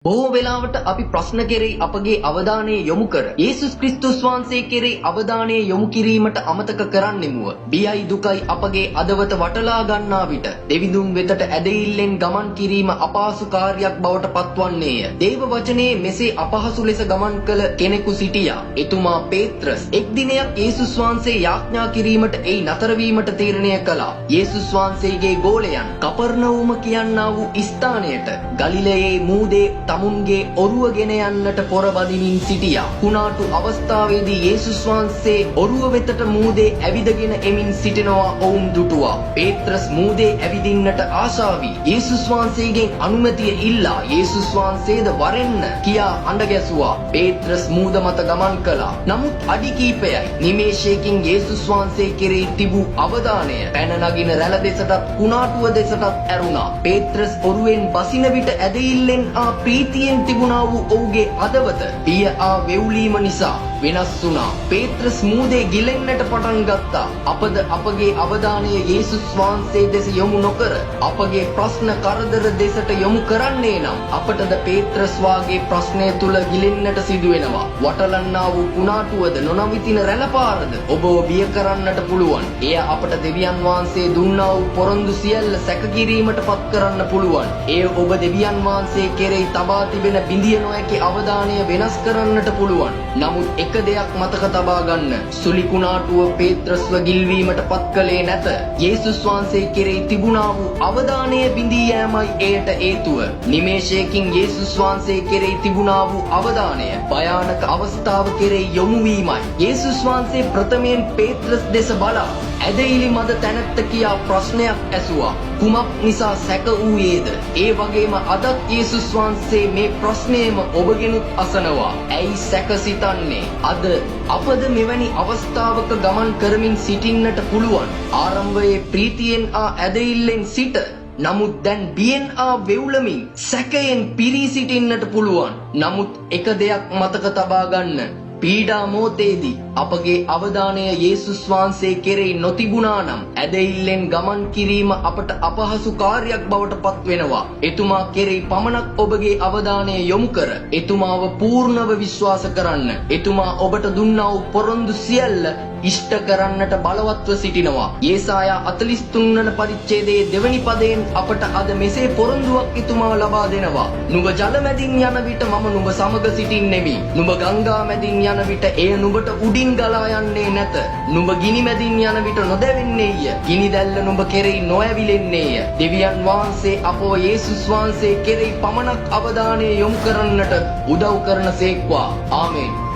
බොහෝ වෙලාවට අපි ප්‍රශ්න කෙරෙහි අපගේ අවධානය යොමු කර යේසුස් ක්‍රිස්තුස් වහන්සේ කෙරෙහි අවධානය යොමු කිරීමට අමතක කරන්නෙමුව. බියයි දුකයි අපගේ අදවත වටලා ගන්නා විට දෙවිඳුන් වෙතට ඇදහිල්ලෙන් ගමන් කිරීම අපහසු කාර්යයක් බවට පත්වන්නේය. දේව වචනේ මෙසේ අපහසු ලෙස ගමන් කළ කෙනෙකු සිටියා. එතුමා පේත්‍රස්. එක් දිනයක් යේසුස් වහන්සේ යාඥා කිරීමට එයි නතර වීමට තීරණය කළා. යේසුස් වහන්සේගේ ගෝලයන් කපර්නවුම කියන්නා වූ ස්ථානයට ගලිලයේ මූදේ තමුන්ගේ ඔරුවගෙන යන්නට පොරබදිමින් සිටියා. කුණාටු අවස්ථාවේදී යේසුස් වහන්සේ ඔරුව වෙතට මූදේ ඇවිදගෙන එමින් සිටිනවා ඔවුන් දුටුවා. පේත්‍රස් මූදේ ඇවිදින්නට ආශාවී යේසුස් වහන්සේගෙන් අනුමැතිය ඉල්ලා යේසුස් වහන්සේද වරෙන්න කියා අඬ ගැසුවා. පේත්‍රස් මූද මත ගමන් කළා. නමුත් අඩි කීපයයි නිමේෂයකින් යේසුස් වහන්සේ කෙරෙහි තිබූ අවධානය පැන නගින රැළ දෙසටත් කුණාටුව දෙසටත් ඇරුණා. පේත්‍රස් ඔරුවෙන් බසින විට ඇදහිල්ලෙන් ප්‍රීතියෙන් තිබුණා වූ ඔහුගේ අදවත පිය වෙව්ලීම නිසා වෙනස් වුණා. පේත්‍රස් මූදේ ගිලෙන්නට පටන් ගත්තා. අපද අපගේ අවධානය යේසුස් වහන්සේ දෙස යොමු නොකර අපගේ ප්‍රශ්න කරදර දෙසට යොමු කරන්නේ නම් අපටද පේත්‍රස් වාගේ ප්‍රශ්නය තුල ගිලෙන්නට සිදු වෙනවා. වටලන්නා වූ කුණාටුවද නොනවිතින රැළපාරද ඔබව බිය කරන්නට පුළුවන්. එය අපට දෙවියන් වහන්සේ දුන්නා වූ පොරොන්දු සියල්ල සැකකිරීමට පත් කරන්න පුළුවන්. එය ඔබ දෙවියන් වහන්සේ කෙරෙහි තබා තිබෙන බිඳිය නොහැකි අවධානය වෙනස් කරන්නට පුළුවන්. නමුත් එක දෙයක් මතක තබා ගන්න. සුලි කුණාටුව පේත්‍රස්ව ගිල්වීමට පත් කළේ නැත. යේසුස් වහන්සේ කෙරෙහි තිබුණා වූ අවධානය බිඳී යෑමයි එයට හේතුව. නිමේෂයකින් යේසුස් වහන්සේ කෙරෙහි තිබුණා වූ අවධානය භයානක අවස්ථාව කෙරෙහි යොමු වීමයි. යේසුස් වහන්සේ ප්‍රථමයෙන් පේත්‍රස් දෙස බලා ඇදහිලි මද තැනැත්ත කියා ප්‍රශ්නයක් ඇසුවා. කුමක් නිසා සැක වූයේද? ඒ වගේම අදත් යේසුස් වහන්සේ මේ ප්‍රශ්නයම ඔබගෙනුත් අසනවා. ඇයි සැක සිතන්නේ? අද අපද මෙවැනි අවස්ථාවක ගමන් කරමින් සිටින්නට පුළුවන්. ආරම්භයේ ප්‍රීතියෙන් ඇදහිල්ලෙන් සිට නමුත් දැන් බියෙන් වෙව්ලමින් සැකයෙන් පිරී සිටින්නට පුළුවන්. නමුත් එක දෙයක් මතක තබා ගන්න. පීඩා මොහොතේදී අපගේ අවධානය යේසුස් වහන්සේ කෙරෙහි නොතිබුණා නම් ඇදහිල්ලෙන් ගමන් කිරීම අපට අපහසු කාර්යයක් බවට පත් වෙනවා. එතුමා කෙරෙහි පමණක් ඔබගේ අවධානය යොමු කර එතුමාව පූර්ණව විශ්වාස කරන්න. එතුමා ඔබට දුන්නා වූ පොරොන්දු සියල්ල ඉෂ්ට කරන්නට බලවත්ව සිටිනවා. යේසායා 43 වන පරිච්ඡේදයේ දෙවැනි පදයෙන් අපට අද මෙසේ පොරොන්දුවක් එතුමා ලබා දෙනවා. නුඹ ජල මැදින් යන විට මම නුඹ සමග සිටින්නෙමි. නුඹ ගංගා මැදින් යන විට එය නුඹට උඩින් ගලා යන්නේ නැත. නුඹ ගිනි මැදින් යන විට නොදැවෙන්නේය. ගිනි දැල්ල නුඹ කෙරෙහි නොඇවිලෙන්නේය. දෙවියන් වහන්සේ අපව යේසුස් වහන්සේ කෙරෙහි පමණක් අවධානය යොමු කරන්නට උදව් කරන සේක්වා. ආමේන්.